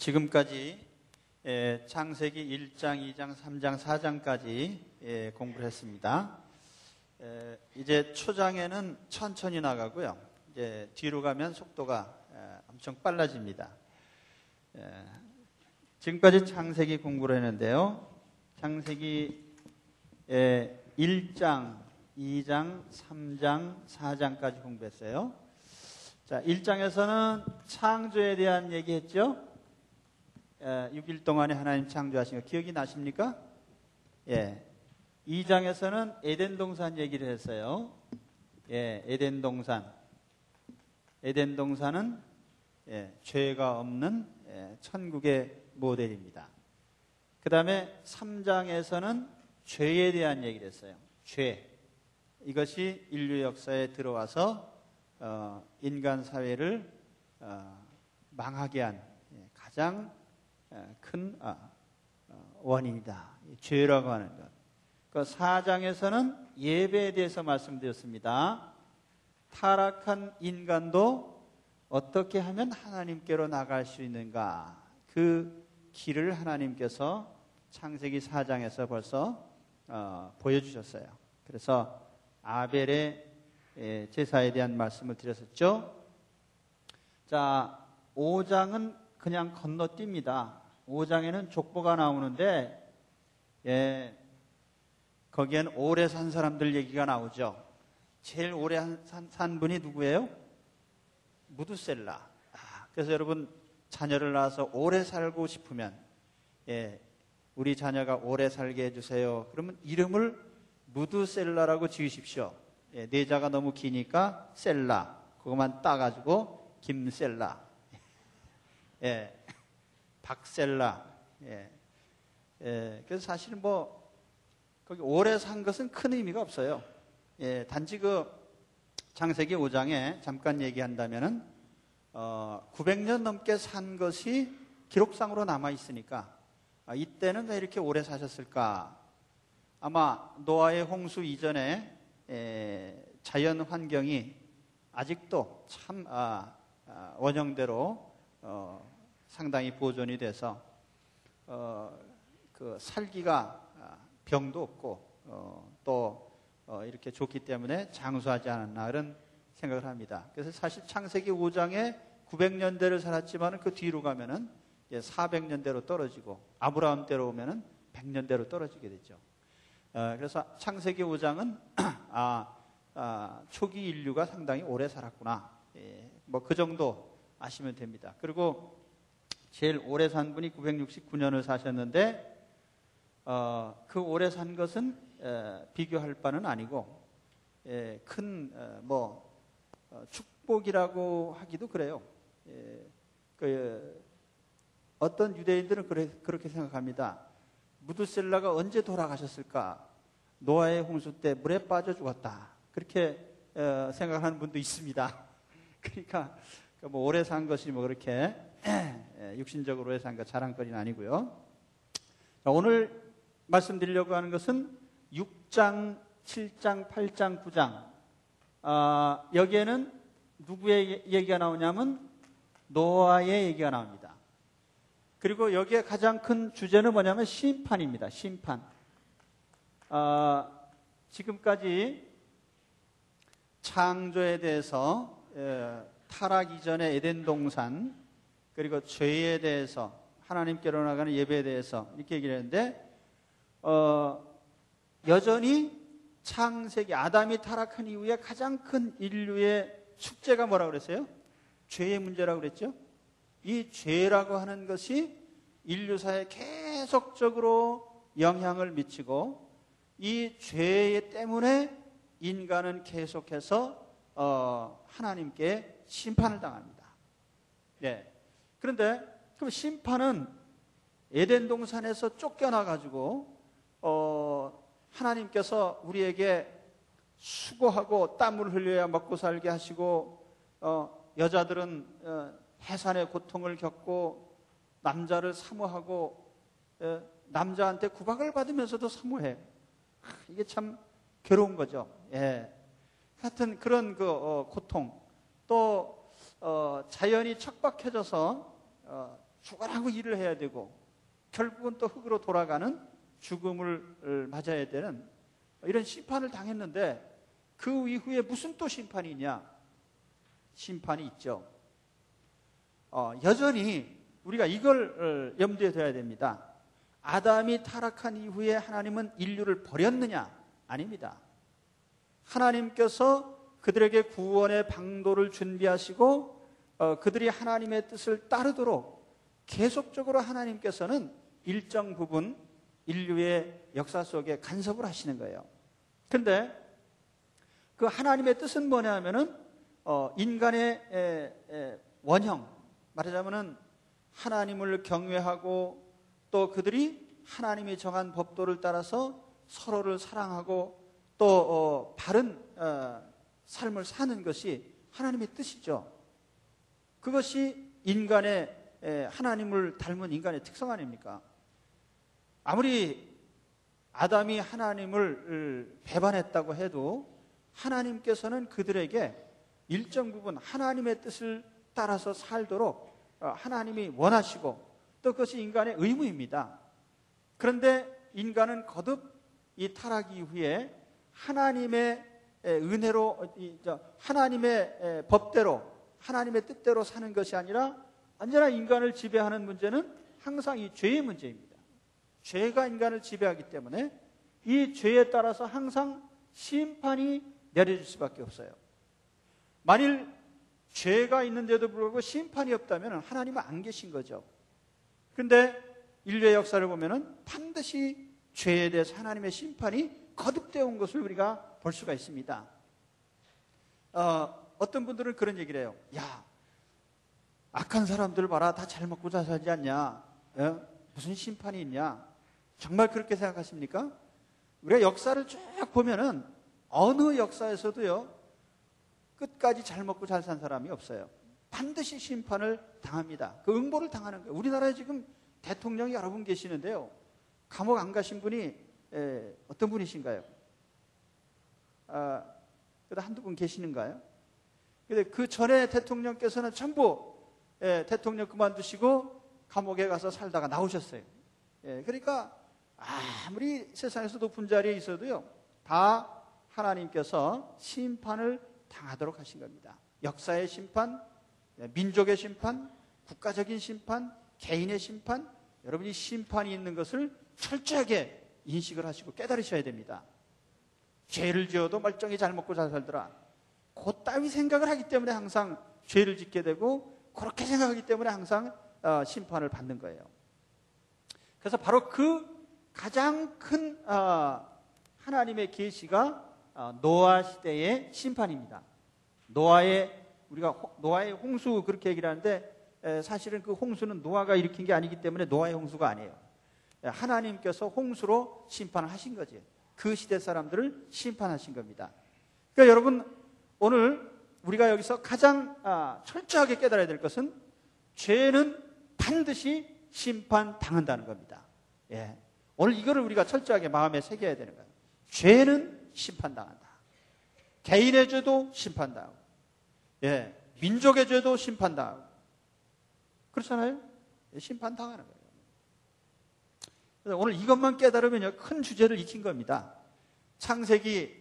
지금까지 창세기 1장, 2장, 3장, 4장까지 공부를 했습니다. 이제 초장에는 천천히 나가고요. 이제 뒤로 가면 속도가 엄청 빨라집니다. 지금까지 창세기 공부를 했는데요. 창세기 1장, 2장, 3장, 4장까지 공부했어요. 자, 1장에서는 창조에 대한 얘기했죠. 6일 동안에 하나님 창조하신 거 기억이 나십니까? 2장에서는 에덴 동산 얘기를 했어요. 에덴 동산. 에덴 동산은 죄가 없는 천국의 모델입니다. 그 다음에 3장에서는 죄에 대한 얘기를 했어요. 죄. 이것이 인류 역사에 들어와서 인간 사회를 망하게 한 가장 큰 원인이다. 죄라고 하는 것. 그 4장에서는 예배에 대해서 말씀드렸습니다. 타락한 인간도 어떻게 하면 하나님께로 나갈 수 있는가. 그 길을 하나님께서 창세기 4장에서 벌써 보여주셨어요. 그래서 아벨의 제사에 대한 말씀을 드렸었죠. 자, 5장은 그냥 건너뜁니다. 5장에는 족보가 나오는데 거기엔 오래 산 사람들 얘기가 나오죠. 제일 오래 산 분이 누구예요? 무두셀라. 그래서 여러분 자녀를 낳아서 오래 살고 싶으면 우리 자녀가 오래 살게 해주세요. 그러면 이름을 무두셀라라고 지으십시오. 내자가 너무 기니까 셀라. 그것만 따가지고 김셀라. 박셀라. 그래서 사실 거기 오래 산 것은 큰 의미가 없어요. 단지 그 창세기 5장에 잠깐 얘기한다면은 900년 넘게 산 것이 기록상으로 남아 있으니까 이때는 왜 이렇게 오래 사셨을까? 아마 노아의 홍수 이전에 자연 환경이 아직도 참 원형대로 상당히 보존이 돼서 그 살기가 병도 없고 또 이렇게 좋기 때문에 장수하지 않았나 그런 생각을 합니다. 그래서 사실 창세기 5장에 900년대를 살았지만 그 뒤로 가면은 400년대로 떨어지고 아브라함 때로 오면은 100년대로 떨어지게 되죠. 그래서 창세기 5장은 초기 인류가 상당히 오래 살았구나. 그 정도 아시면 됩니다. 그리고 제일 오래 산 분이 969년을 사셨는데 그 오래 산 것은 비교할 바는 아니고 큰 축복이라고 하기도 그래요. 어떤 유대인들은 그렇게 생각합니다. 무두셀라가 언제 돌아가셨을까? 노아의 홍수 때 물에 빠져 죽었다. 그렇게 생각하는 분도 있습니다. 그러니까 오래 산 것이 그렇게 육신적으로 오래 산 것 자랑거리는 아니고요. 자, 오늘 말씀드리려고 하는 것은 6장, 7장, 8장, 9장. 여기에는 누구의 얘기가 나오냐면 노아의 얘기가 나옵니다. 그리고 여기에 가장 큰 주제는 뭐냐면 심판입니다. 심판. 지금까지 창조에 대해서 타락 이전의 에덴 동산 그리고 죄에 대해서 하나님께로 나가는 예배에 대해서 이렇게 얘기를 했는데 여전히 창세기 아담이 타락한 이후에 가장 큰 인류의 숙제가 뭐라고 그랬어요? 죄의 문제라고 그랬죠? 이 죄라고 하는 것이 인류사에 계속적으로 영향을 미치고 이 죄 때문에 인간은 계속해서 하나님께 심판을 당합니다. 그런데 그럼 심판은 에덴 동산에서 쫓겨나가지고 하나님께서 우리에게 수고하고 땀을 흘려야 먹고 살게 하시고 여자들은 해산의 고통을 겪고 남자를 사모하고 남자한테 구박을 받으면서도 사모해. 이게 참 괴로운 거죠. 하여튼 그런 고통 또 자연이 척박해져서 죽어라고 일을 해야 되고 결국은 또 흙으로 돌아가는 죽음을 맞아야 되는 이런 심판을 당했는데 그 이후에 무슨 또 심판이 있냐? 심판이 있죠. 여전히 우리가 이걸 염두에 둬야 됩니다. 아담이 타락한 이후에 하나님은 인류를 버렸느냐? 아닙니다. 하나님께서 그들에게 구원의 방도를 준비하시고 그들이 하나님의 뜻을 따르도록 계속적으로 하나님께서는 일정 부분 인류의 역사 속에 간섭을 하시는 거예요. 그런데 그 하나님의 뜻은 뭐냐 하면은 인간의 원형, 말하자면은 하나님을 경외하고 또 그들이 하나님이 정한 법도를 따라서 서로를 사랑하고 또 바른 삶을 사는 것이 하나님의 뜻이죠. 그것이 인간의 하나님을 닮은 인간의 특성 아닙니까? 아무리 아담이 하나님을 배반했다고 해도 하나님께서는 그들에게 일정 부분 하나님의 뜻을 따라서 살도록 하나님이 원하시고 또 그것이 인간의 의무입니다. 그런데 인간은 거듭 이 타락 이후에 하나님의 은혜로 하나님의 법대로 하나님의 뜻대로 사는 것이 아니라 언제나 인간을 지배하는 문제는 항상 이 죄의 문제입니다. 죄가 인간을 지배하기 때문에 이 죄에 따라서 항상 심판이 내려질 수밖에 없어요. 만일 죄가 있는데도 불구하고 심판이 없다면 하나님은 안 계신 거죠. 그런데 인류의 역사를 보면은 반드시 죄에 대해서 하나님의 심판이 거듭되어 온 것을 우리가 볼 수가 있습니다. 어떤 분들은 그런 얘기를 해요. 야, 악한 사람들 봐라, 다 잘 먹고 잘 살지 않냐? 무슨 심판이 있냐? 정말 그렇게 생각하십니까? 우리가 역사를 쭉 보면은 어느 역사에서도요 끝까지 잘 먹고 잘 산 사람이 없어요. 반드시 심판을 당합니다. 그 응보를 당하는 거예요. 우리나라에 지금 대통령이 여러 분 계시는데요, 감옥 안 가신 분이 어떤 분이신가요? 그래도 한두 분 계시는가요? 근데 그 전에 대통령께서는 전부 대통령 그만두시고 감옥에 가서 살다가 나오셨어요. 그러니까 아무리 세상에서 높은 자리에 있어도요 다 하나님께서 심판을 당하도록 하신 겁니다. 역사의 심판, 민족의 심판, 국가적인 심판, 개인의 심판, 여러분이 심판이 있는 것을 철저하게 인식을 하시고 깨달으셔야 됩니다. 죄를 지어도 멀쩡히 잘 먹고 잘 살더라, 그따위 생각을 하기 때문에 항상 죄를 짓게 되고 그렇게 생각하기 때문에 항상 심판을 받는 거예요. 그래서 바로 그 가장 큰 하나님의 계시가 노아 시대의 심판입니다. 우리가 노아의 홍수 그렇게 얘기를 하는데 사실은 그 홍수는 노아가 일으킨 게 아니기 때문에 노아의 홍수가 아니에요. 하나님께서 홍수로 심판을 하신 거지. 그 시대 사람들을 심판하신 겁니다. 그러니까 여러분, 오늘 우리가 여기서 가장 철저하게 깨달아야 될 것은 죄는 반드시 심판당한다는 겁니다. 오늘 이거를 우리가 철저하게 마음에 새겨야 되는 거예요. 죄는 심판당한다. 개인의 죄도 심판당하고, 민족의 죄도 심판당하고, 그렇잖아요? 심판당하는 거예요. 그래서 오늘 이것만 깨달으면 큰 주제를 익힌 겁니다. 창세기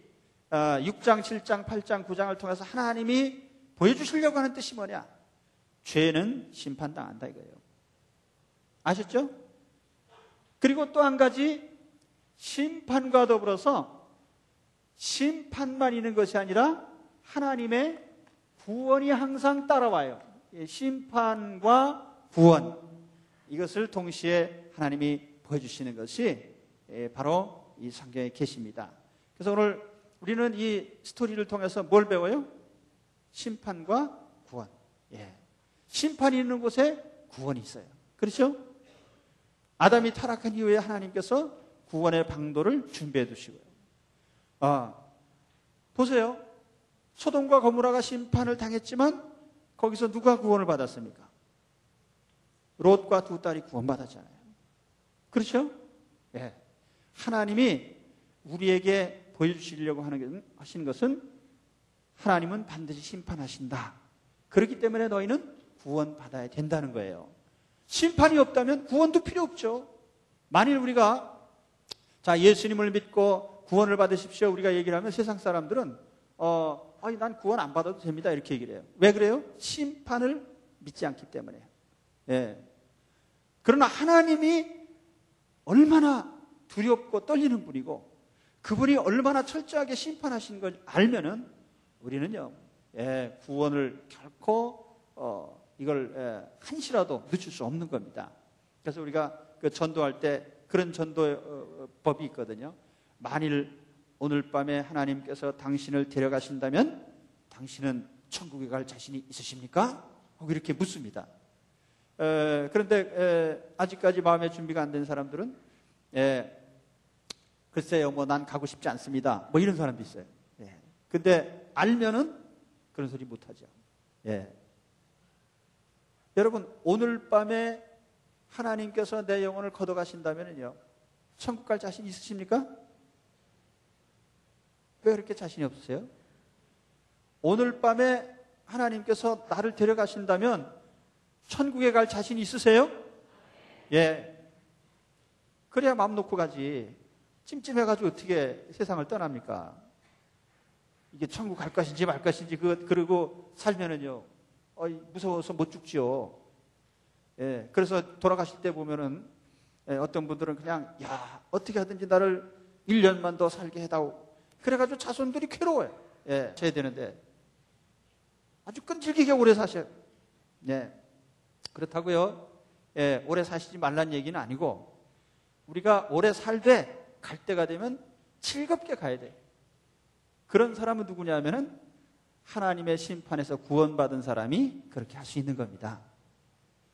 6장, 7장, 8장, 9장을 통해서 하나님이 보여주시려고 하는 뜻이 뭐냐? 죄는 심판당한다 이거예요. 아셨죠? 그리고 또 한 가지, 심판과 더불어서 심판만 있는 것이 아니라 하나님의 구원이 항상 따라와요. 심판과 구원, 이것을 동시에 하나님이 보여주시는 것이 바로 이 성경의 계시입니다. 그래서 오늘 우리는 이 스토리를 통해서 뭘 배워요? 심판과 구원. 심판이 있는 곳에 구원이 있어요. 그렇죠? 아담이 타락한 이후에 하나님께서 구원의 방도를 준비해 두시고요. 보세요. 소돔과 고모라가 심판을 당했지만 거기서 누가 구원을 받았습니까? 롯과 두 딸이 구원받았잖아요. 그렇죠? 하나님이 우리에게 보여주시려고 하시는 것은 하나님은 반드시 심판하신다. 그렇기 때문에 너희는 구원받아야 된다는 거예요. 심판이 없다면 구원도 필요 없죠. 만일 우리가 자 예수님을 믿고 구원을 받으십시오 우리가 얘기를 하면 세상 사람들은 아니, 난 구원 안 받아도 됩니다 이렇게 얘기를 해요. 왜 그래요? 심판을 믿지 않기 때문에. 예. 그러나 하나님이 얼마나 두렵고 떨리는 분이고 그분이 얼마나 철저하게 심판하신 걸 알면은 우리는요 구원을 결코 이걸 한시라도 늦출 수 없는 겁니다. 그래서 우리가 그 전도할 때 그런 전도 법이 있거든요. 만일 오늘 밤에 하나님께서 당신을 데려가신다면 당신은 천국에 갈 자신이 있으십니까? 하고 이렇게 묻습니다. 그런데 아직까지 마음의 준비가 안 된 사람들은 글쎄요 뭐 난 가고 싶지 않습니다 뭐 이런 사람도 있어요. 근데 알면은 그런 소리 못하죠. 여러분 오늘 밤에 하나님께서 내 영혼을 걷어가신다면요 천국 갈 자신 있으십니까? 왜 그렇게 자신이 없으세요? 오늘 밤에 하나님께서 나를 데려가신다면 천국에 갈 자신 있으세요? 그래야 마음 놓고 가지. 찜찜해가지고 어떻게 세상을 떠납니까? 이게 천국 갈 것인지 말 것인지 그러고 살면은요 무서워서 못 죽지요. 그래서 돌아가실 때 보면은 어떤 분들은 그냥 야 어떻게 하든지 나를 1년만 더 살게 해다오. 그래가지고 자손들이 괴로워요. 져야 되는데 아주 끈질기게 오래 사셔요. 그렇다고요. 오래 사시지 말란 얘기는 아니고 우리가 오래 살되 갈 때가 되면 즐겁게 가야 돼요. 그런 사람은 누구냐면은 하나님의 심판에서 구원받은 사람이 그렇게 할 수 있는 겁니다.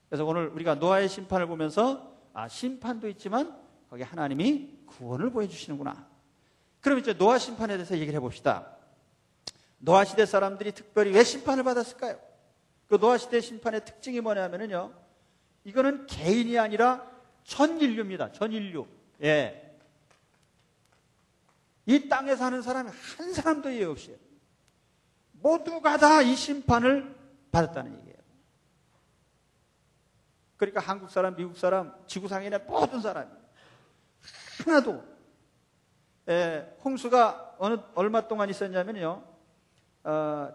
그래서 오늘 우리가 노아의 심판을 보면서 심판도 있지만 거기 하나님이 구원을 보여주시는구나. 그럼 이제 노아 심판에 대해서 얘기를 해봅시다. 노아 시대 사람들이 특별히 왜 심판을 받았을까요? 그 노아 시대 심판의 특징이 뭐냐면요 이거는 개인이 아니라 전 인류입니다. 전 인류. 이 땅에 사는 사람이 한 사람도 예외 없이요 모두가 다 이 심판을 받았다는 얘기예요. 그러니까 한국 사람, 미국 사람, 지구상의 모든 사람이 하나도 홍수가 얼마 동안 있었냐면요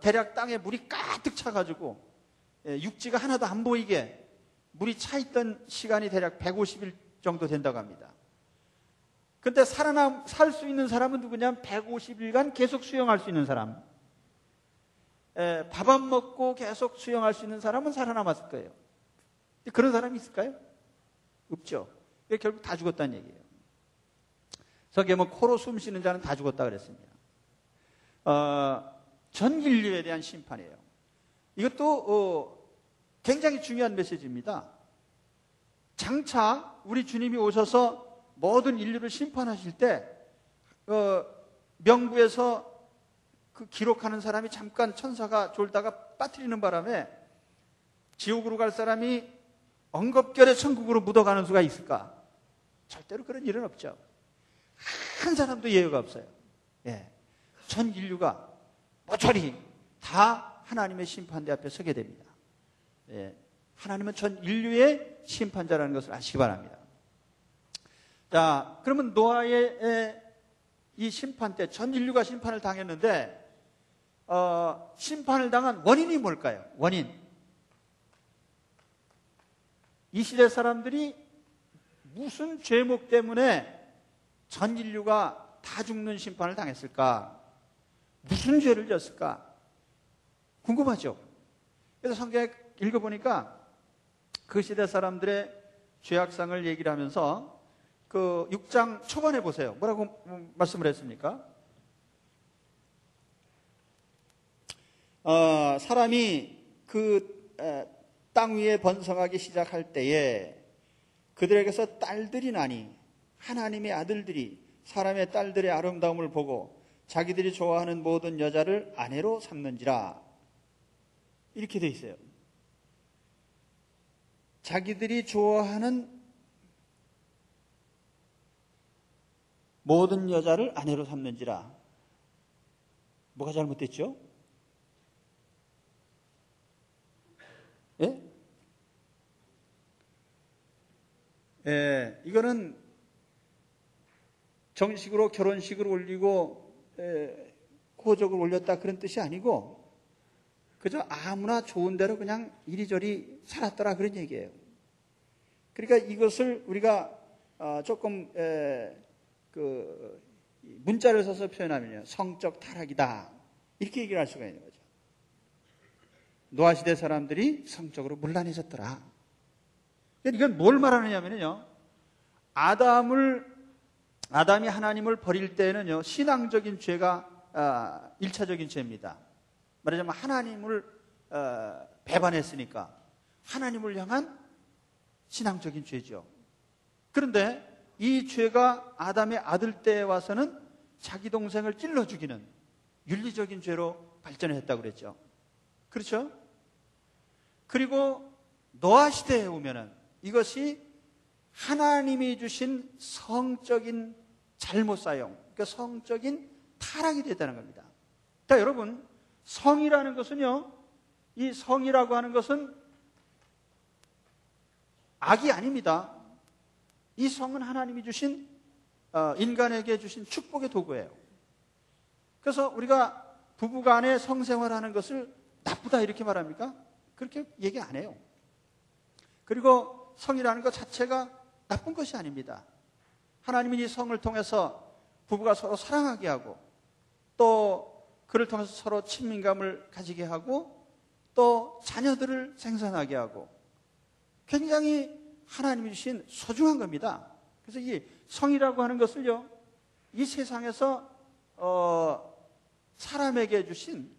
대략 땅에 물이 가득 차가지고 육지가 하나도 안 보이게 물이 차 있던 시간이 대략 150일 정도 된다고 합니다. 근데 살 수 있는 사람은 누구냐면 150일간 계속 수영할 수 있는 사람. 밥 안 먹고 계속 수영할 수 있는 사람은 살아남았을 거예요. 그런 사람이 있을까요? 없죠. 결국 다 죽었다는 얘기예요. 저게 뭐 코로 숨 쉬는 자는 다 죽었다 그랬습니다. 전 인류에 대한 심판이에요. 이것도 굉장히 중요한 메시지입니다. 장차 우리 주님이 오셔서 모든 인류를 심판하실 때 명부에서 그 기록하는 사람이 잠깐 천사가 졸다가 빠뜨리는 바람에 지옥으로 갈 사람이 엉겁결에 천국으로 묻어가는 수가 있을까? 절대로 그런 일은 없죠. 한 사람도 예외가 없어요. 전 인류가 모조리 다 하나님의 심판대 앞에 서게 됩니다. 하나님은 전 인류의 심판자라는 것을 아시기 바랍니다. 자, 그러면 노아의 이 심판 때 전 인류가 심판을 당했는데 심판을 당한 원인이 뭘까요? 원인. 이 시대 사람들이 무슨 죄목 때문에 전 인류가 다 죽는 심판을 당했을까? 무슨 죄를 졌을까? 궁금하죠? 그래서 성경에 읽어보니까 그 시대 사람들의 죄악상을 얘기를 하면서 그 6장 초반에 보세요. 뭐라고 말씀을 했습니까? 사람이 그 땅 위에 번성하기 시작할 때에 그들에게서 딸들이 나니 하나님의 아들들이 사람의 딸들의 아름다움을 보고 자기들이 좋아하는 모든 여자를 아내로 삼는지라. 이렇게 돼 있어요. 자기들이 좋아하는 모든 여자를 아내로 삼는지라. 뭐가 잘못됐죠? 예? 이거는 정식으로 결혼식을 올리고 호적을 올렸다 그런 뜻이 아니고 그저 아무나 좋은 대로 그냥 이리저리 살았더라 그런 얘기예요. 그러니까 이것을 우리가 조금 그 문자를 써서 표현하면요, 성적 타락이다 이렇게 얘기를 할 수가 있는 거죠. 노아 시대 사람들이 성적으로 문란해졌더라. 이건 뭘 말하느냐면요, 아담이 하나님을 버릴 때는요, 신앙적인 죄가 1차적인 죄입니다. 말하자면 하나님을 배반했으니까 하나님을 향한 신앙적인 죄죠. 그런데 이 죄가 아담의 아들 때에 와서는 자기 동생을 찔러 죽이는 윤리적인 죄로 발전했다고 그랬죠. 그렇죠? 그리고 노아 시대에 오면은 이것이 하나님이 주신 성적인 잘못 사용, 그러니까 성적인 타락이 됐다는 겁니다. 자, 여러분, 성이라는 것은요, 이 성이라고 하는 것은 악이 아닙니다. 이 성은 하나님이 주신 인간에게 주신 축복의 도구예요. 그래서 우리가 부부간에 성생활하는 것을 나쁘다 이렇게 말합니까? 그렇게 얘기 안 해요. 그리고 성이라는 것 자체가 나쁜 것이 아닙니다. 하나님은 이 성을 통해서 부부가 서로 사랑하게 하고 또 그를 통해서 서로 친밀감을 가지게 하고 또 자녀들을 생산하게 하고 굉장히 하나님이 주신 소중한 겁니다. 그래서 이 성이라고 하는 것을요, 이 세상에서 사람에게 주신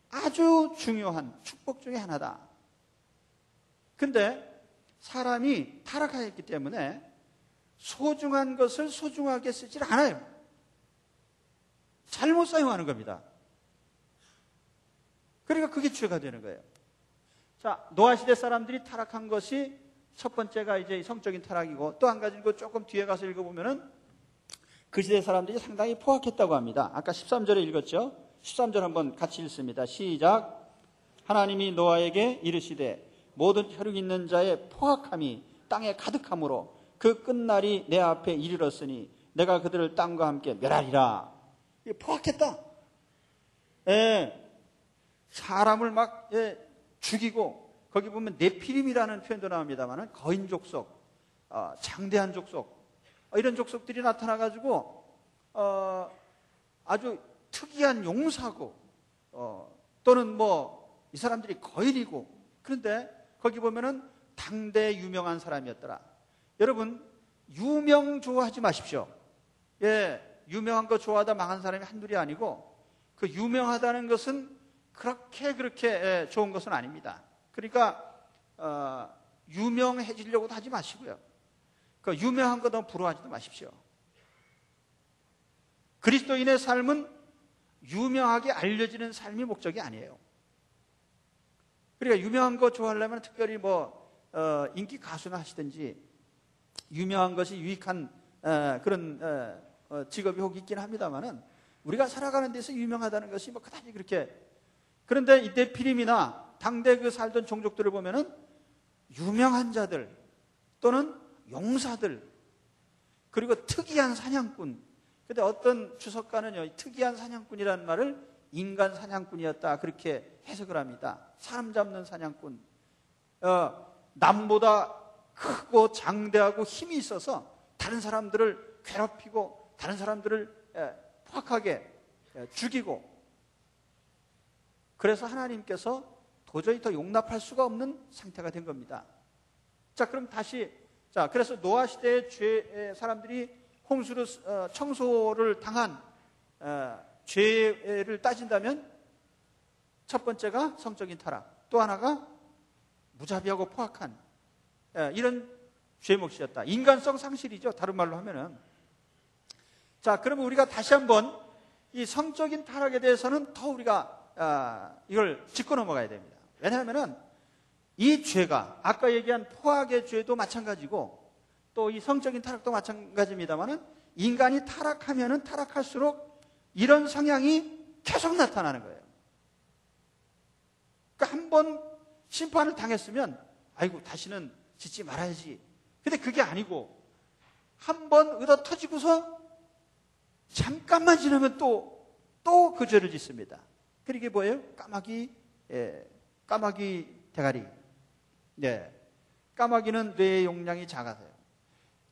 아주 중요한 축복 중에 하나다. 근데 사람이 타락하였기 때문에 소중한 것을 소중하게 쓰질 않아요. 잘못 사용하는 겁니다. 그러니까 그게 죄가 되는 거예요. 자, 노아 시대 사람들이 타락한 것이 첫 번째가 이제 성적인 타락이고, 또 한 가지는 조금 뒤에 가서 읽어보면은 그 시대 사람들이 상당히 포악했다고 합니다. 아까 13절에 읽었죠? 13절 한번 같이 읽습니다. 시작. 하나님이 노아에게 이르시되 모든 혈육 있는 자의 포악함이 땅에 가득함으로 그 끝날이 내 앞에 이르렀으니 내가 그들을 땅과 함께 멸하리라. 포악했다. 사람을 막 죽이고, 거기 보면 네피림이라는 표현도 나옵니다만 거인 족속, 장대한 족속, 이런 족속들이 나타나가지고 아주 특이한 용사고 또는 뭐 이 사람들이 거인이고, 그런데 거기 보면은 당대 유명한 사람이었더라. 여러분, 유명 좋아하지 마십시오. 유명한 거 좋아하다 망한 사람이 한둘이 아니고, 그 유명하다는 것은 그렇게 좋은 것은 아닙니다. 그러니까 유명해지려고도 하지 마시고요. 그 유명한 거 너무 부러워하지도 마십시오. 그리스도인의 삶은 유명하게 알려지는 삶이 목적이 아니에요. 그러니까 유명한 거 좋아하려면 특별히 인기 가수나 하시든지 유명한 것이 유익한 그런 직업이 혹 있긴 합니다만은 우리가 살아가는 데서 유명하다는 것이 그다지 그렇게. 그런데 이 네피림이나 당대 그 살던 종족들을 보면은 유명한 자들 또는 용사들, 그리고 특이한 사냥꾼. 근데 어떤 주석가는요, 특이한 사냥꾼이라는 말을 인간 사냥꾼이었다 그렇게 해석을 합니다. 사람 잡는 사냥꾼. 남보다 크고 장대하고 힘이 있어서 다른 사람들을 괴롭히고 다른 사람들을 포악하게 죽이고, 그래서 하나님께서 도저히 더 용납할 수가 없는 상태가 된 겁니다. 자, 그럼 다시, 그래서 노아 시대의 사람들이 홍수로 청소를 당한 죄를 따진다면 첫 번째가 성적인 타락, 또 하나가 무자비하고 포악한 이런 죄의 몫이었다. 인간성 상실이죠, 다른 말로 하면은. 자, 그러면 우리가 다시 한번 이 성적인 타락에 대해서는 더 우리가 이걸 짚고 넘어가야 됩니다. 왜냐하면은 이 죄가 아까 얘기한 포악의 죄도 마찬가지고 또 이 성적인 타락도 마찬가지입니다만은 인간이 타락하면은 타락할수록 이런 성향이 계속 나타나는 거예요. 그러니까 한번 심판을 당했으면 아이고 다시는 짓지 말아야지. 근데 그게 아니고 한 번 얻어 터지고서 잠깐만 지나면 또 그 죄를 짓습니다. 그게 뭐예요? 까마귀, 까마귀 대가리. 네. 까마귀는 뇌의 용량이 작아서요.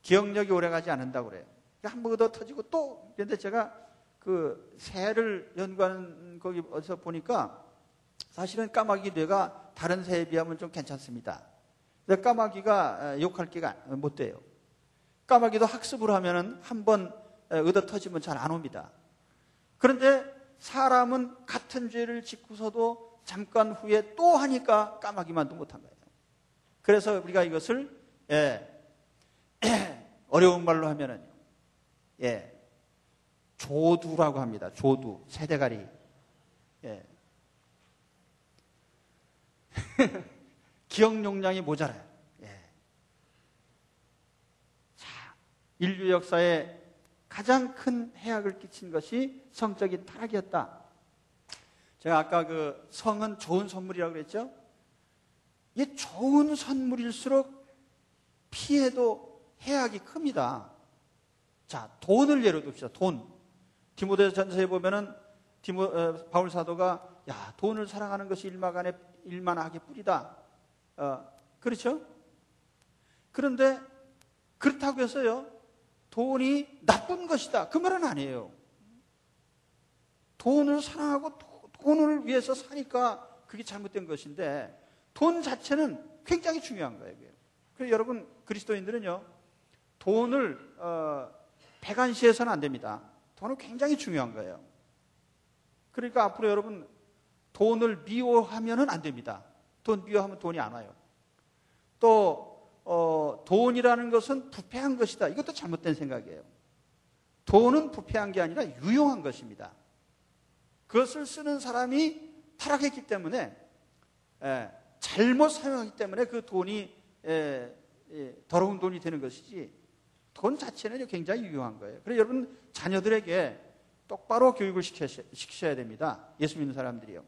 기억력이 오래가지 않는다고 그래요. 한 번 얻어 터지고 또, 그런데 제가 그 새를 연구하는 거기 어디서 보니까 사실은 까마귀 뇌가 다른 새에 비하면 좀 괜찮습니다. 근데 까마귀가 욕할 기가 못 돼요. 까마귀도 학습을 하면은 한 번 얻어 터지면 잘 안 옵니다. 그런데 사람은 같은 죄를 짓고서도 잠깐 후에 또 하니까 까마귀만도 못한 거예요. 그래서 우리가 이것을 어려운 말로 하면은 조두라고 합니다. 조두, 새대가리. 기억 용량이 모자라요. 자, 인류 역사에 가장 큰 해악을 끼친 것이 성적인 타락이었다. 제가 아까 그 성은 좋은 선물이라고 그랬죠? 이게 좋은 선물일수록 피해도 해악이 큽니다. 자, 돈을 예로 듭시다. 돈. 디모데 전서에 보면은 바울 사도가 야, 돈을 사랑하는 것이 일만하게 뿌리다. 그렇죠? 그런데 그렇다고 해서요, 돈이 나쁜 것이다. 그 말은 아니에요. 돈을 사랑하고 돈을 위해서 사니까 그게 잘못된 것인데 돈 자체는 굉장히 중요한 거예요. 그래서 여러분 그리스도인들은요, 돈을 배관시해서는 안 됩니다. 돈은 굉장히 중요한 거예요. 그러니까 앞으로 여러분 돈을 미워하면은 안 됩니다. 돈 미워하면 돈이 안 와요. 또 돈이라는 것은 부패한 것이다. 이것도 잘못된 생각이에요. 돈은 부패한 게 아니라 유용한 것입니다. 그것을 쓰는 사람이 타락했기 때문에 잘못 사용하기 때문에 그 돈이 더러운 돈이 되는 것이지 돈 자체는 굉장히 유용한 거예요. 그래서 여러분 자녀들에게 똑바로 교육을 시키셔야 됩니다. 예수 믿는 사람들이요.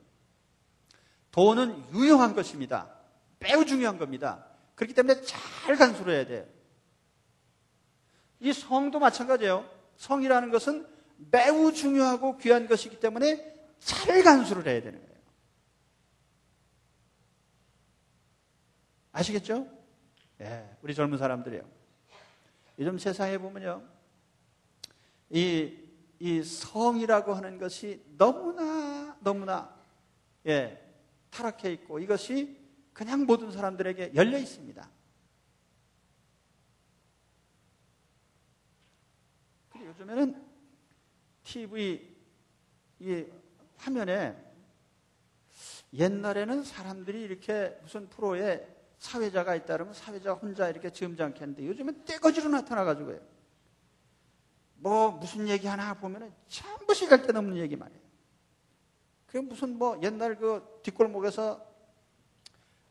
돈은 유용한 것입니다. 매우 중요한 겁니다. 그렇기 때문에 잘 간수를 해야 돼요. 이 성도 마찬가지예요. 성이라는 것은 매우 중요하고 귀한 것이기 때문에 잘 간수를 해야 되는 거예요. 아시겠죠? 우리 젊은 사람들이요. 요즘 세상에 보면요, 이 성이라고 하는 것이 너무나 타락해 있고 이것이 그냥 모든 사람들에게 열려 있습니다. 그리고 요즘에는 TV 이 화면에 옛날에는 사람들이 이렇게 무슨 프로에 사회자가 있다 그러면 사회자 혼자 이렇게 점잖게 했는데 요즘은 떼거지로 나타나가지고요. 뭐 무슨 얘기 하나 보면은 전부 시갈데없는 얘기만 해요. 그게 무슨 뭐 옛날 그 뒷골목에서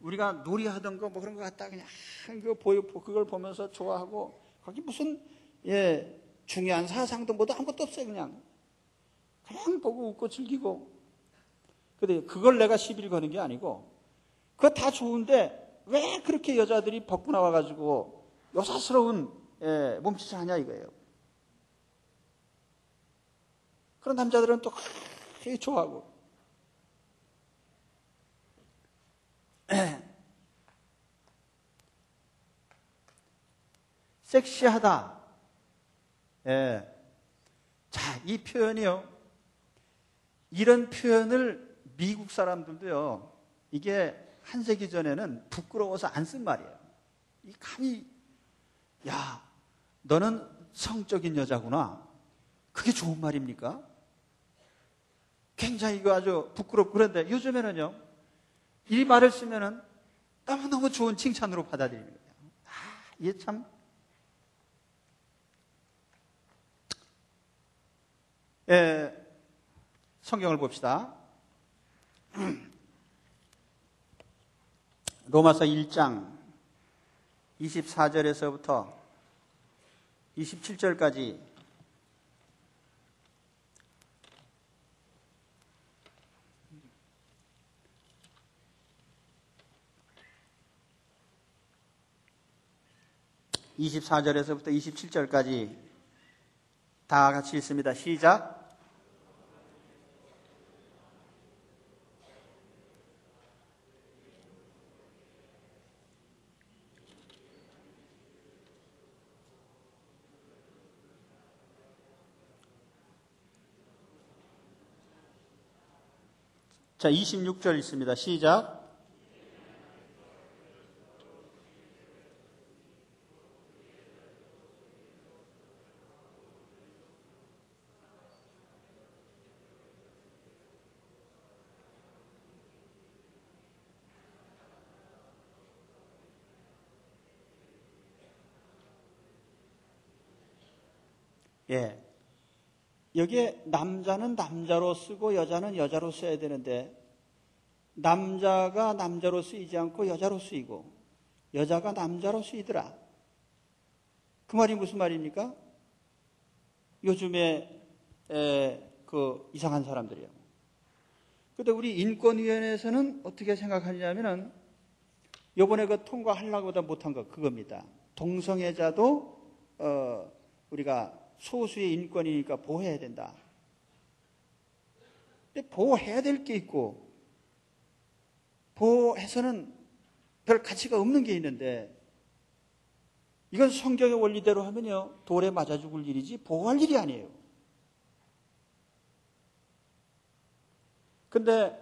우리가 놀이하던 거 뭐 그런 거 갖다 그냥 그걸 보면서 좋아하고 거기 무슨 중요한 사상도 뭐도 아무것도 없어요. 그냥 보고 웃고 즐기고. 근데 그걸 내가 시비를 거는 게 아니고 그거 다 좋은데 왜 그렇게 여자들이 벗고 나와가지고 요사스러운 몸짓을 하냐 이거예요. 그런 남자들은 또 좋아하고. 섹시하다. 자, 이 표현이요. 이런 표현을 미국 사람들도요, 이게 한 세기 전에는 부끄러워서 안 쓴 말이에요. 이 감히, 야, 너는 성적인 여자구나. 그게 좋은 말입니까? 굉장히 이거 아주 부끄럽고 그런데 요즘에는요, 이 말을 쓰면은 너무너무 좋은 칭찬으로 받아들이는 거예요. 이게 참. 성경을 봅시다. 로마서 1장 24절에서부터 27절까지 24절에서부터 27절까지 다 같이 읽습니다. 시작. 자, 26절 있습니다. 시작. 예. 여기에 남자는 남자로 쓰고 여자는 여자로 써야 되는데 남자가 남자로 쓰이지 않고 여자로 쓰이고 여자가 남자로 쓰이더라. 그 말이 무슨 말입니까? 요즘에 그 이상한 사람들이에요. 근데 우리 인권위원회에서는 어떻게 생각하냐면은 요번에 그 통과하려고 다 못한 거 그겁니다. 동성애자도 우리가 소수의 인권이니까 보호해야 된다. 근데 보호해야 될 게 있고 보호해서는 별 가치가 없는 게 있는데 이건 성경의 원리대로 하면요 돌에 맞아 죽을 일이지 보호할 일이 아니에요. 근데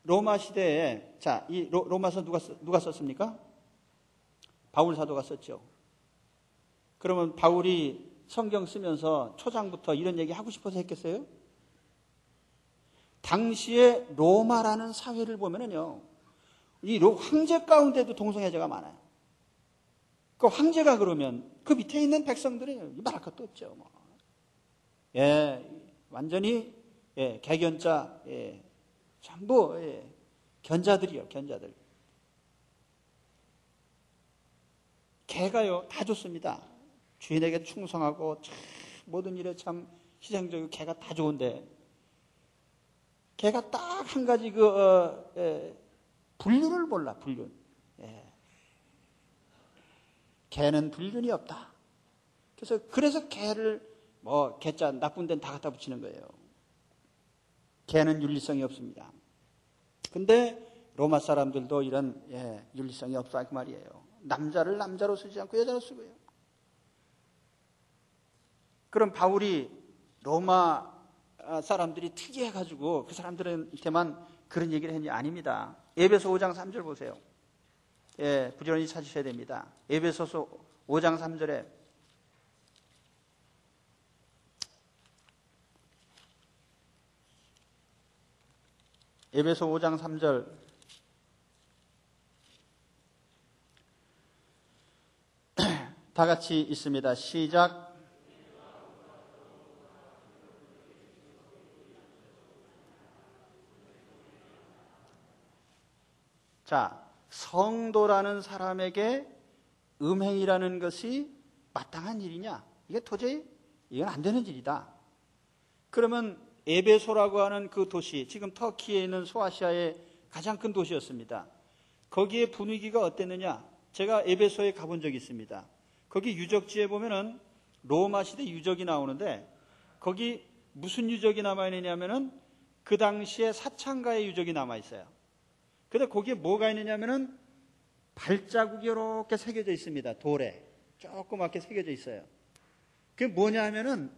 로마 시대에 자, 이 로마서 누가 썼습니까? 바울 사도가 썼죠. 그러면 바울이 성경 쓰면서 초장부터 이런 얘기 하고 싶어서 했겠어요? 당시에 로마라는 사회를 보면은요, 이 황제 가운데도 동성애자가 많아요. 그 황제가 그러면 그 밑에 있는 백성들이 말할 것도 없죠. 뭐. 예, 완전히 개견자, 전부 견자들이요, 견자들. 개가요 다 좋습니다. 주인에게 충성하고 참 모든 일에 참 희생적이고 개가 다 좋은데 개가 딱 한 가지 불륜을 몰라. 불륜. 개는 불륜이 없다. 그래서 개를 뭐 개자 나쁜 데는 다 갖다 붙이는 거예요. 개는 윤리성이 없습니다. 근데 로마 사람들도 이런 윤리성이 없다 그 말이에요. 남자를 남자로 쓰지 않고 여자로 쓰고요. 그럼 바울이 로마 사람들이 특이해가지고 그 사람들한테만 그런 얘기를 했냐? 아닙니다. 에베소 5장 3절 보세요. 부지런히 찾으셔야 됩니다. 에베소서 5장 3절에 에베소 5장 3절 다 같이 있습니다. 시작. 자, 성도라는 사람에게 음행이라는 것이 마땅한 일이냐? 이게 도저히 이건 안 되는 일이다. 그러면 에베소라고 하는 그 도시, 지금 터키에 있는 소아시아의 가장 큰 도시였습니다. 거기에 분위기가 어땠느냐? 제가 에베소에 가본 적이 있습니다. 거기 유적지에 보면은 로마 시대 유적이 나오는데 거기 무슨 유적이 남아있느냐면은 그 당시에 사창가의 유적이 남아있어요. 근데 거기에 뭐가 있느냐면은 발자국이 이렇게 새겨져 있습니다. 돌에 조그맣게 새겨져 있어요. 그게 뭐냐 하면은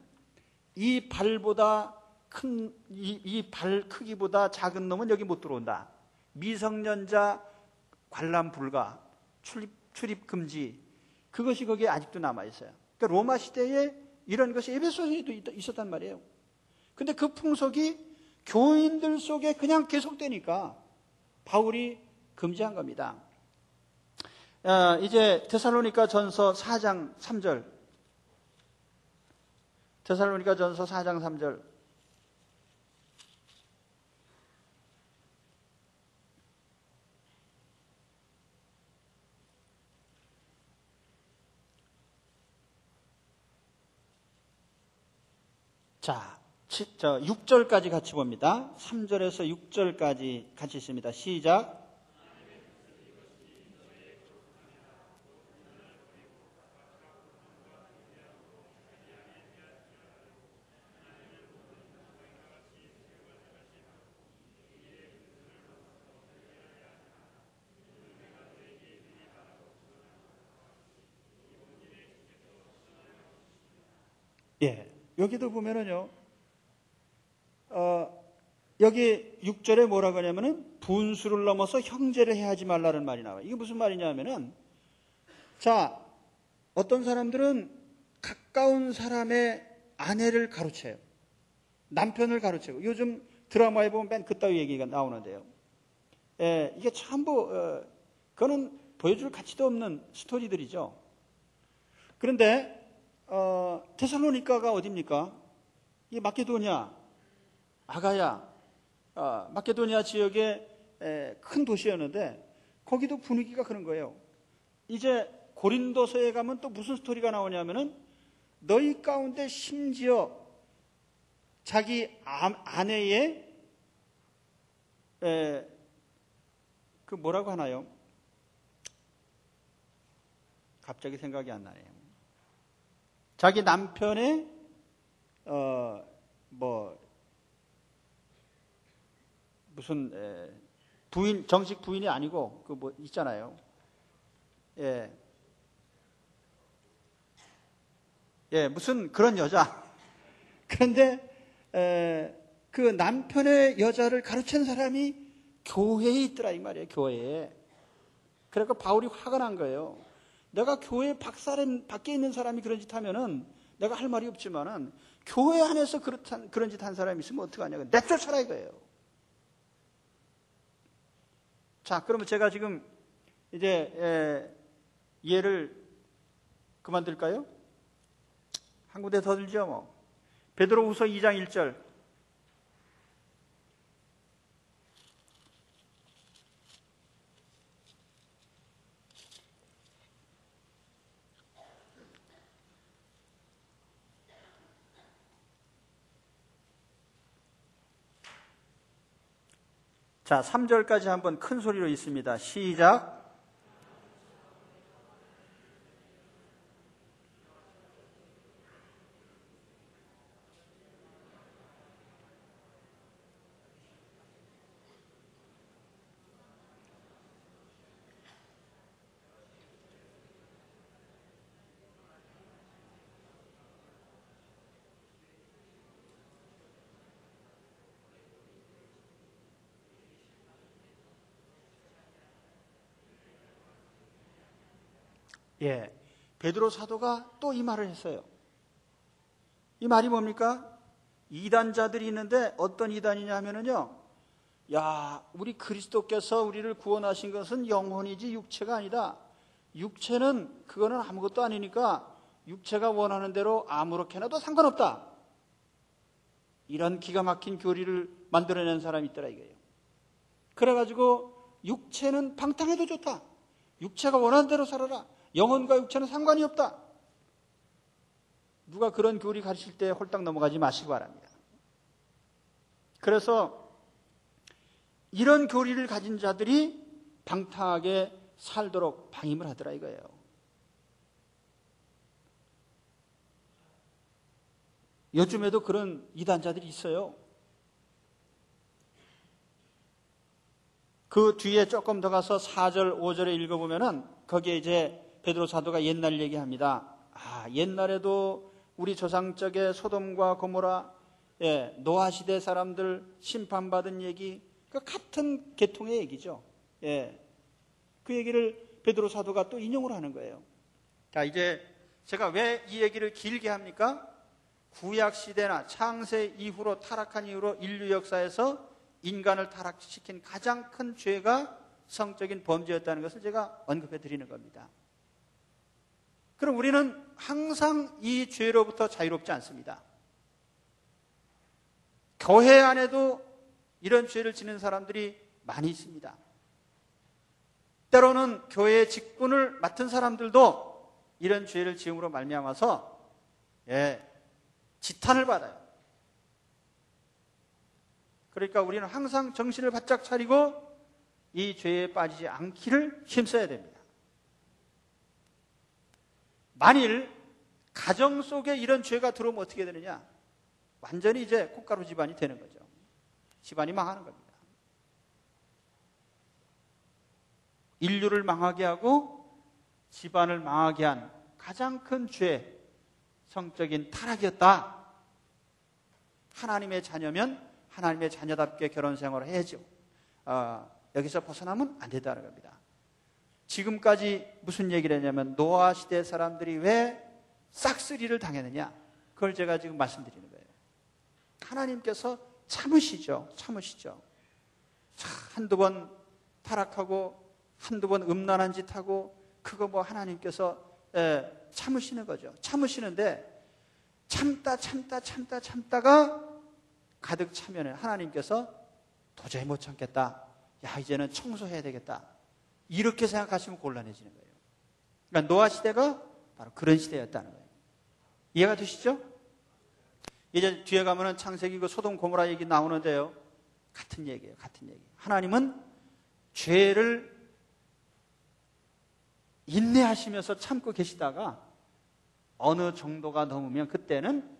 이 발보다 큰 이 발 크기보다 작은 놈은 여기 못 들어온다. 미성년자 관람 불가, 출입 금지. 그것이 거기에 아직도 남아 있어요. 그러니까 로마 시대에 이런 것이 에베소에도 있었단 말이에요. 근데 그 풍속이 교인들 속에 그냥 계속되니까 바울이 금지한 겁니다. 이제 데살로니가 전서 4장 3절. 데살로니가 전서 4장 3절. 자, 6절까지 같이 봅니다. 3절에서 6절까지 같이 있습니다. 시작. 예, 여기도 보면은요, 여기 6절에 뭐라고 하냐면은 분수를 넘어서 형제를 해하지 말라는 말이 나와요. 이게 무슨 말이냐면은, 자, 어떤 사람들은 가까운 사람의 아내를 가로채요. 남편을 가로채고, 요즘 드라마에 보면 맨 그따위 얘기가 나오는데요. 예, 이게 전부, 그거는 보여줄 가치도 없는 스토리들이죠. 그런데, 데살로니가가 어디입니까? 이 마케도니아, 아가야, 마케도니아 지역의 큰 도시였는데, 거기도 분위기가 그런 거예요. 이제 고린도서에 가면 또 무슨 스토리가 나오냐면은, 너희 가운데 심지어 자기 아내의 그 뭐라고 하나요? 갑자기 생각이 안 나네요. 자기 남편의 무슨 부인, 정식 부인이 아니고 그 뭐 있잖아요. 무슨 그런 여자. 그런데 그 남편의 여자를 가로챈 사람이 교회에 있더라 이 말이에요. 교회에. 그러니까 바울이 화가 난 거예요. 내가 교회 밖에 있는 사람이 그런 짓 하면은 내가 할 말이 없지만은 교회 안에서 그런 짓 한 사람이 있으면 어떡하냐고. 내쫓아라 이거예요. 자, 그러면 제가 지금 이제 이해를 그만둘까요? 한 군데 더 들죠 뭐. 베드로후서 2장 1절. 자, 3절까지 한번 큰 소리로 있습니다. 시작. 예, 베드로 사도가 또 이 말을 했어요. 이 말이 뭡니까? 이단자들이 있는데 어떤 이단이냐 하면은요, 야, 우리 그리스도께서 우리를 구원하신 것은 영혼이지 육체가 아니다. 육체는 그거는 아무것도 아니니까 육체가 원하는 대로 아무렇게나 도 상관없다. 이런 기가 막힌 교리를 만들어낸 사람이 있더라 이거예요. 그래가지고 육체는 방탕해도 좋다. 육체가 원하는 대로 살아라. 영혼과 육체는 상관이 없다. 누가 그런 교리 가르칠 때 홀딱 넘어가지 마시기 바랍니다. 그래서 이런 교리를 가진 자들이 방탕하게 살도록 방임을 하더라 이거예요. 요즘에도 그런 이단자들이 있어요. 그 뒤에 조금 더 가서 4절, 5절에 읽어보면은 거기에 이제 베드로 사도가 옛날 얘기합니다. 옛날에도 우리 조상적의 소돔과 고모라, 노아 시대 사람들 심판받은 얘기, 그 같은 계통의 얘기죠. 그 얘기를 베드로 사도가 또 인용을 하는 거예요. 자, 이제 제가 왜 이 얘기를 길게 합니까? 구약 시대나 창세 이후로 타락한 이후로 인류 역사에서 인간을 타락시킨 가장 큰 죄가 성적인 범죄였다는 것을 제가 언급해 드리는 겁니다. 그럼 우리는 항상 이 죄로부터 자유롭지 않습니다. 교회 안에도 이런 죄를 지는 사람들이 많이 있습니다. 때로는 교회의 직분을 맡은 사람들도 이런 죄를 지음으로 말미암아서 지탄을 받아요. 그러니까 우리는 항상 정신을 바짝 차리고 이 죄에 빠지지 않기를 힘써야 됩니다. 만일 가정 속에 이런 죄가 들어오면 어떻게 되느냐? 완전히 이제 콧가루 집안이 되는 거죠. 집안이 망하는 겁니다. 인류를 망하게 하고 집안을 망하게 한 가장 큰 죄, 성적인 타락이었다. 하나님의 자녀면 하나님의 자녀답게 결혼 생활을 해야죠. 여기서 벗어나면 안 된다는 겁니다. 지금까지 무슨 얘기를 했냐면 노아 시대 사람들이 왜 싹쓸이를 당했느냐, 그걸 제가 지금 말씀드리는 거예요. 하나님께서 참으시죠. 한두 번 타락하고 한두 번 음란한 짓 하고 그거 뭐 하나님께서 참으시는 거죠. 참으시는데 참다가 가득 차면 하나님께서 도저히 못 참겠다. 야, 이제는 청소해야 되겠다. 이렇게 생각하시면 곤란해지는 거예요. 그러니까 노아 시대가 바로 그런 시대였다는 거예요. 이해가 되시죠? 이제 뒤에 가면은 창세기 그 소돔 고모라 얘기 나오는데요. 같은 얘기예요. 같은 얘기. 하나님은 죄를 인내하시면서 참고 계시다가 어느 정도가 넘으면 그때는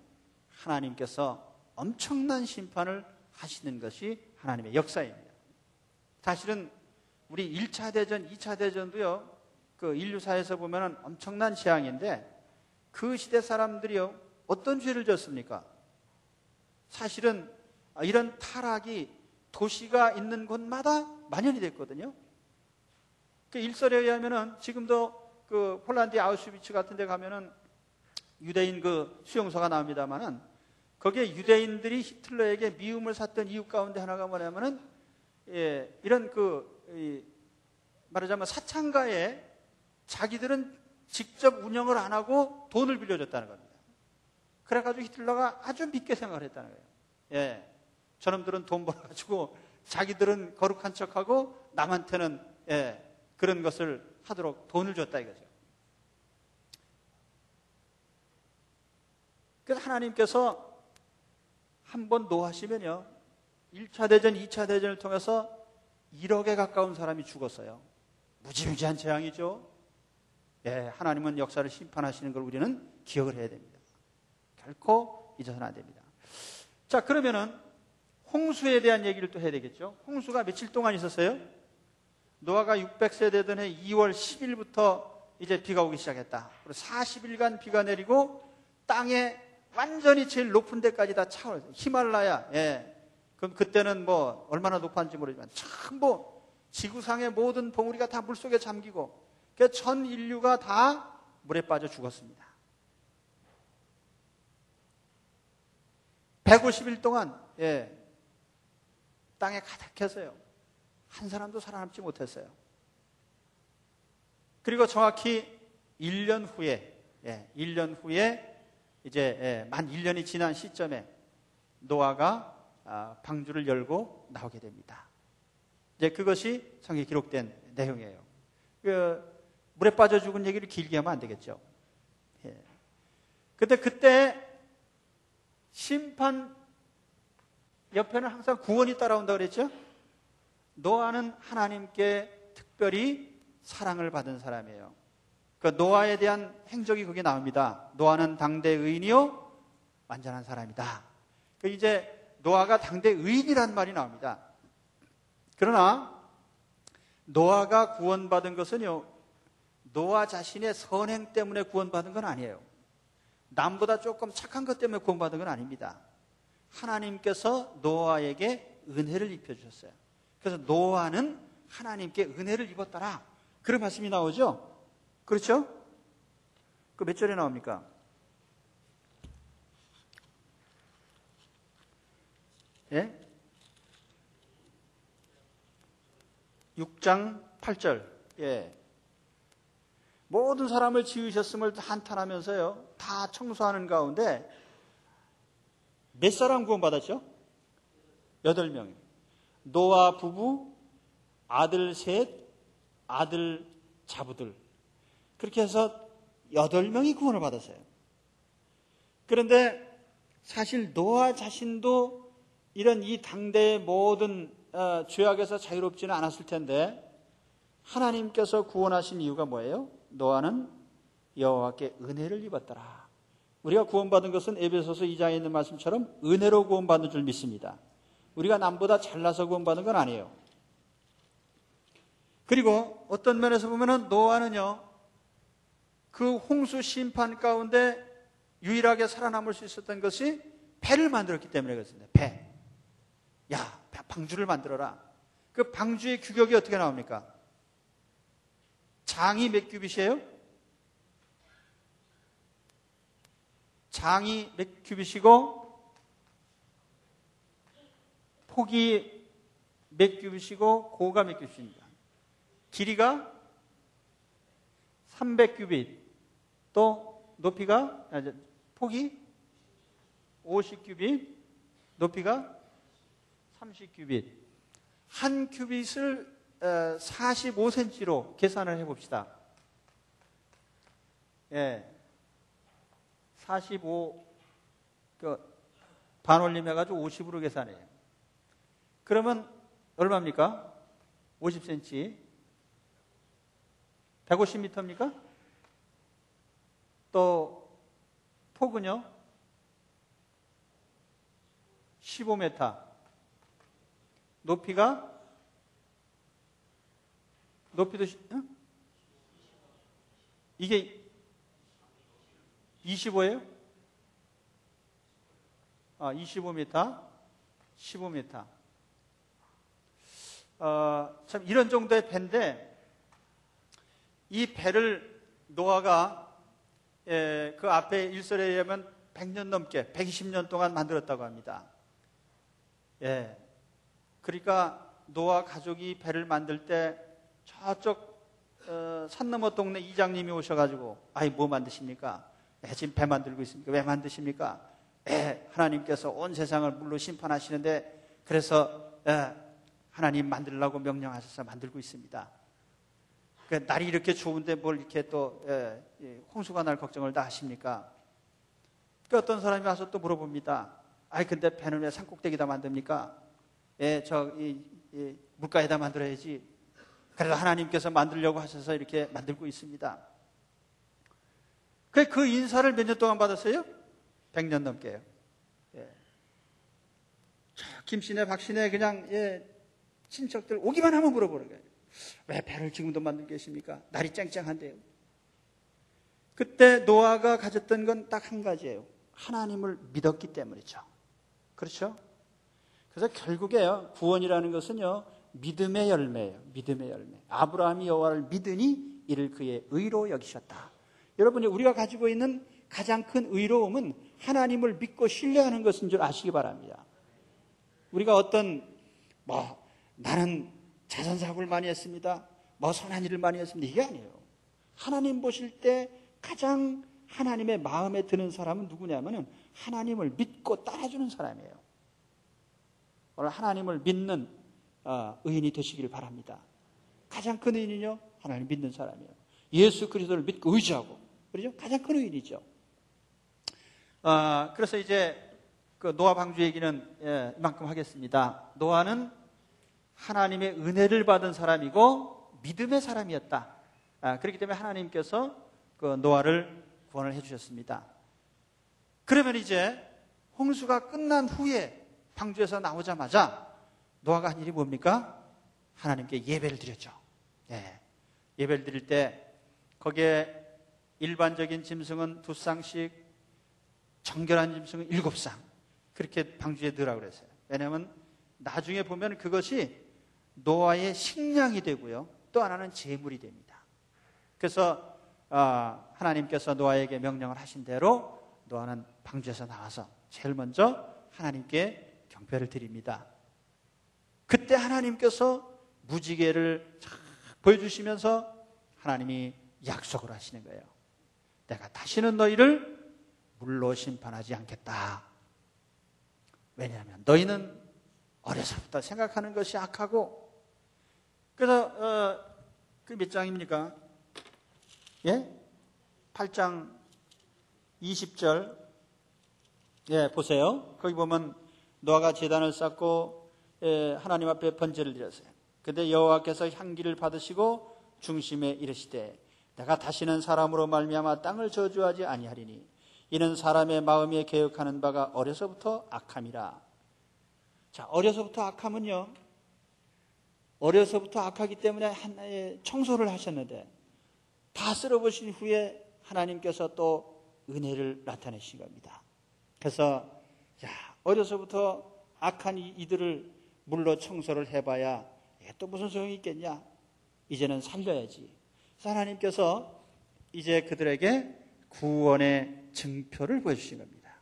하나님께서 엄청난 심판을 하시는 것이 하나님의 역사입니다. 사실은 우리 1차 대전, 2차 대전도요, 그 인류사에서 보면은 엄청난 재앙인데 그 시대 사람들이요, 어떤 죄를 졌습니까? 사실은 이런 타락이 도시가 있는 곳마다 만연이 됐거든요. 그 일설에 의하면은 지금도 그 폴란드 아우슈비츠 같은 데 가면은 유대인 그 수용소가 나옵니다만은 거기에 유대인들이 히틀러에게 미움을 샀던 이유 가운데 하나가 뭐냐면은 이런 말하자면 사창가에 자기들은 직접 운영을 안 하고 돈을 빌려줬다는 겁니다. 그래가지고 히틀러가 아주 믿게 생각을 했다는 거예요. 저놈들은 돈 벌어가지고 자기들은 거룩한 척하고 남한테는 그런 것을 하도록 돈을 줬다 이거죠. 그래서 하나님께서 한번 노하시면요, 1차 대전, 2차 대전을 통해서 1억에 가까운 사람이 죽었어요. 무지무지한 재앙이죠. 하나님은 역사를 심판하시는 걸 우리는 기억을 해야 됩니다. 결코 잊어서는 안 됩니다. 자, 그러면은 홍수에 대한 얘기를 또 해야 되겠죠. 홍수가 며칠 동안 있었어요? 노아가 600세 되던 해 2월 10일부터 이제 비가 오기 시작했다. 그리고 40일간 비가 내리고 땅에 완전히 제일 높은 데까지 다 차오르죠. 히말라야. 그럼 그때는 뭐 얼마나 높았는지 모르지만 참 지구상의 모든 봉우리가 다 물속에 잠기고 전 인류가 다 물에 빠져 죽었습니다. 150일 동안 땅에 가득해서요, 한 사람도 살아남지 못했어요. 그리고 정확히 1년 후에 이제 만 1년이 지난 시점에 노아가 방주를 열고 나오게 됩니다. 이제 그것이 성경에 기록된 내용이에요. 물에 빠져 죽은 얘기를 길게 하면 안 되겠죠. 근데 그때 심판 옆에는 항상 구원이 따라온다고 그랬죠. 노아는 하나님께 특별히 사랑을 받은 사람이에요. 그 노아에 대한 행적이 거기에 나옵니다. 노아는 당대 의인이요 완전한 사람이다. 이제 노아가 당대 의인이라는 말이 나옵니다. 그러나 노아가 구원받은 것은요, 노아 자신의 선행 때문에 구원받은 건 아니에요. 남보다 조금 착한 것 때문에 구원받은 건 아닙니다. 하나님께서 노아에게 은혜를 입혀주셨어요. 그래서 노아는 하나님께 은혜를 입었더라, 그런 말씀이 나오죠. 그렇죠? 그 몇 절에 나옵니까? 6장 8절. 모든 사람을 지으셨음을 한탄하면서요, 다 청소하는 가운데 몇 사람 구원받았죠? 8명. 노아 부부, 아들 셋, 아들 자부들. 그렇게 해서 8명이 구원을 받았어요. 그런데 사실 노아 자신도 이런 이 당대의 모든 죄악에서 자유롭지는 않았을 텐데 하나님께서 구원하신 이유가 뭐예요? 노아는 여호와께 은혜를 입었더라. 우리가 구원받은 것은 에베소서 2장에 있는 말씀처럼 은혜로 구원받는 줄 믿습니다. 우리가 남보다 잘나서 구원받은 건 아니에요. 그리고 어떤 면에서 보면은 노아는요, 그 홍수 심판 가운데 유일하게 살아남을 수 있었던 것이 배를 만들었기 때문에 그렇습니다. 배. 야, 방주를 만들어라. 그 방주의 규격이 어떻게 나옵니까? 장이 몇 규빗이에요? 장이 몇 규빗이고 폭이 몇 규빗이고 고가 몇 규빗입니다. 길이가 300규빗, 또 높이가 폭이 50규빗, 높이가 30규빗. 한 규빗을 45cm로 계산을 해봅시다. 예, 45 반올림 해가지고 50으로 계산해요. 그러면 얼마입니까? 50cm. 150m입니까? 또 폭은요? 15m. 높이도 이게 25예요? 25m, 15m. 참 이런 정도의 배인데 이 배를 노아가 그 앞에 일설에 의하면 100년 넘게 120년 동안 만들었다고 합니다. 예. 그러니까 노아 가족이 배를 만들 때 저쪽 산 너머 동네 이장님이 오셔가지고 아이 뭐 만드십니까? 지금 배 만들고 있습니까? 왜 만드십니까? 하나님께서 온 세상을 물로 심판하시는데 그래서 하나님 만들라고 명령하셔서 만들고 있습니다. 날이 이렇게 좋은데 뭘 이렇게 또 홍수가 날 걱정을 다 하십니까? 어떤 사람이 와서 또 물어봅니다. 아이 근데 배는 왜 산꼭대기에다 만듭니까? 물가에다 만들어야지. 그래서 하나님께서 만들려고 하셔서 이렇게 만들고 있습니다. 그 인사를 몇 년 동안 받았어요? 100년 넘게요. 김씨네 박씨네 그냥 친척들 오기만 하면 물어보는 거예요. 왜 배를 지금도 만들고 계십니까? 날이 쨍쨍한데요. 그때 노아가 가졌던 건 딱 한 가지예요. 하나님을 믿었기 때문이죠. 그렇죠? 그래서 결국에요, 구원이라는 것은요, 믿음의 열매예요. 믿음의 열매. 아브라함이 여호와를 믿으니 이를 그의 의로 여기셨다. 여러분이 우리가 가지고 있는 가장 큰 의로움은 하나님을 믿고 신뢰하는 것인 줄 아시기 바랍니다. 우리가 나는 자선사업을 많이 했습니다. 선한 일을 많이 했습니다. 이게 아니에요. 하나님 보실 때 가장 하나님의 마음에 드는 사람은 누구냐면은 하나님을 믿고 따라주는 사람이에요. 오늘 하나님을 믿는 의인이 되시길 바랍니다. 가장 큰 의인은요, 하나님 믿는 사람이에요. 예수 그리스도를 믿고 의지하고, 그렇죠? 가장 큰 의인이죠. 그래서 이제 그 노아 방주 얘기는 이만큼 하겠습니다. 노아는 하나님의 은혜를 받은 사람이고 믿음의 사람이었다. 그렇기 때문에 하나님께서 그 노아를 구원을 해주셨습니다. 그러면 이제 홍수가 끝난 후에 방주에서 나오자마자 노아가 한 일이 뭡니까? 하나님께 예배를 드렸죠. 예배를 드릴 때 거기에 일반적인 짐승은 2쌍씩, 정결한 짐승은 7쌍 그렇게 방주에 넣으라고 그랬어요. 왜냐하면 나중에 보면 그것이 노아의 식량이 되고요, 또 하나는 제물이 됩니다. 그래서 하나님께서 노아에게 명령을 하신 대로 노아는 방주에서 나와서 제일 먼저 하나님께 경배를 드립니다. 그때 하나님께서 무지개를 보여주시면서 하나님이 약속을 하시는 거예요. 내가 다시는 너희를 물로 심판하지 않겠다. 왜냐하면 너희는 어려서부터 생각하는 것이 악하고, 그래서 그 몇 장입니까? 8장 20절 보세요. 거기 보면 노아가 제단을 쌓고 하나님 앞에 번제를 드렸어요. 그런데 여호와께서 향기를 받으시고 중심에 이르시되 내가 다시는 사람으로 말미암아 땅을 저주하지 아니하리니 이는 사람의 마음에 계획하는 바가 어려서부터 악함이라. 자, 어려서부터 악함은요, 어려서부터 악하기 때문에 하나의 청소를 하셨는데 다 쓸어보신 후에 하나님께서 또 은혜를 나타내신 겁니다. 그래서 어려서부터 악한 이들을 물로 청소를 해봐야 또 무슨 소용이 있겠냐? 이제는 살려야지. 그래서 하나님께서 이제 그들에게 구원의 증표를 보여주신 겁니다.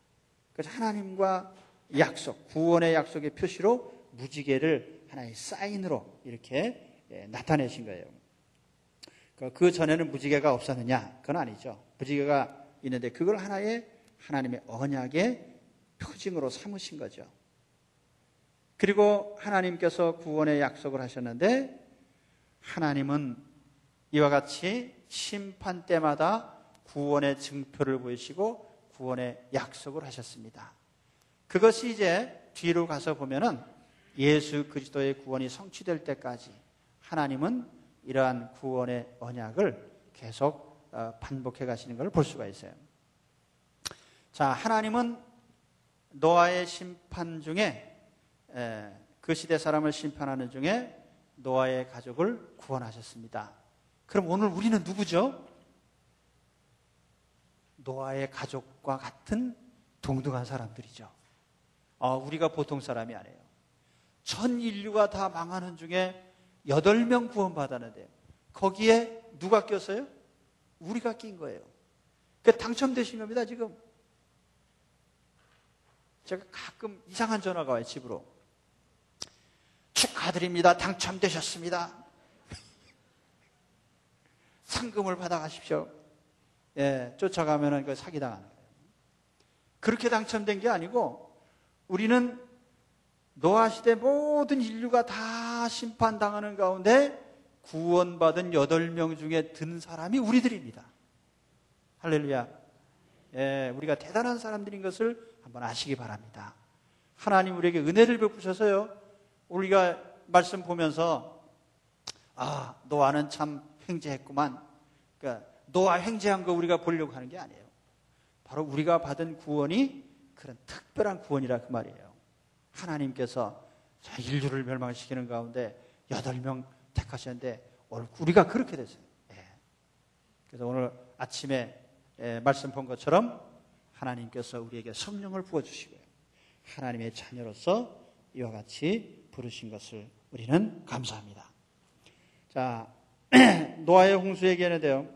그래서 하나님과 약속, 구원의 약속의 표시로 무지개를 하나의 사인으로 이렇게 나타내신 거예요. 그 전에는 무지개가 없었느냐? 그건 아니죠. 무지개가 있는데 그걸 하나의 하나님의 언약의 표징으로 삼으신 거죠. 그리고 하나님께서 구원의 약속을 하셨는데 하나님은 이와 같이 심판 때마다 구원의 증표를 보이시고 구원의 약속을 하셨습니다. 그것이 이제 뒤로 가서 보면은 예수 그리스도의 구원이 성취될 때까지 하나님은 이러한 구원의 언약을 계속 반복해 가시는 걸 볼 수가 있어요. 자, 하나님은 노아의 심판 중에 그 시대 사람을 심판하는 중에 노아의 가족을 구원하셨습니다. 그럼 오늘 우리는 누구죠? 노아의 가족과 같은 동등한 사람들이죠. 우리가 보통 사람이 아니에요. 전 인류가 다 망하는 중에 8명 구원받았는데 거기에 누가 꼈어요? 우리가 낀 거예요. 그러니까 당첨되신 겁니다, 지금. 제가 가끔 이상한 전화가 와요, 집으로. 축하드립니다. 당첨되셨습니다. 상금을 받아가십시오. 쫓아가면은 그 사기당하는 거예요. 그렇게 당첨된 게 아니고 우리는 노아 시대 모든 인류가 다 심판당하는 가운데 구원받은 8명 중에 든 사람이 우리들입니다. 할렐루야. 우리가 대단한 사람들인 것을 한번 아시기 바랍니다. 하나님 우리에게 은혜를 베푸셔서요. 우리가 말씀 보면서 노아는 참 횡재했구만. 그러니까 노아 횡재한 거 우리가 보려고 하는 게 아니에요. 바로 우리가 받은 구원이 그런 특별한 구원이라 그 말이에요. 하나님께서 인류를 멸망시키는 가운데 8명 택하셨는데 오늘 우리가 그렇게 됐어요. 그래서 오늘 아침에 말씀 본 것처럼 하나님께서 우리에게 성령을 부어주시고요. 하나님의 자녀로서 이와 같이 부르신 것을 우리는 감사합니다. 자, 노아의 홍수 얘기하는데요.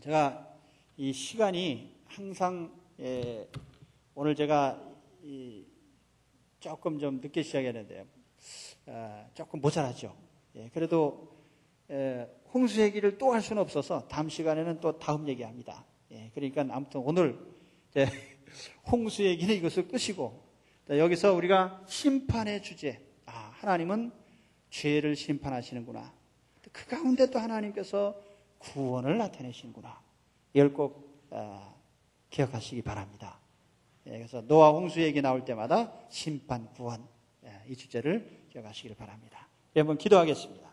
제가 이 시간이 항상 오늘 제가 조금 좀 늦게 시작했는데요. 조금 모자라죠. 그래도 홍수 얘기를 또 할 수는 없어서 다음 시간에는 또 다음 얘기합니다. 그러니까 아무튼 오늘 홍수 얘기는 이것을 끝이고 여기서 우리가 심판의 주제, 하나님은 죄를 심판하시는구나. 그 가운데 또 하나님께서 구원을 나타내시는구나. 이걸 꼭 기억하시기 바랍니다. 그래서 노아 홍수 얘기 나올 때마다 심판, 구원, 이 주제를 기억하시길 바랍니다. 한번 기도하겠습니다.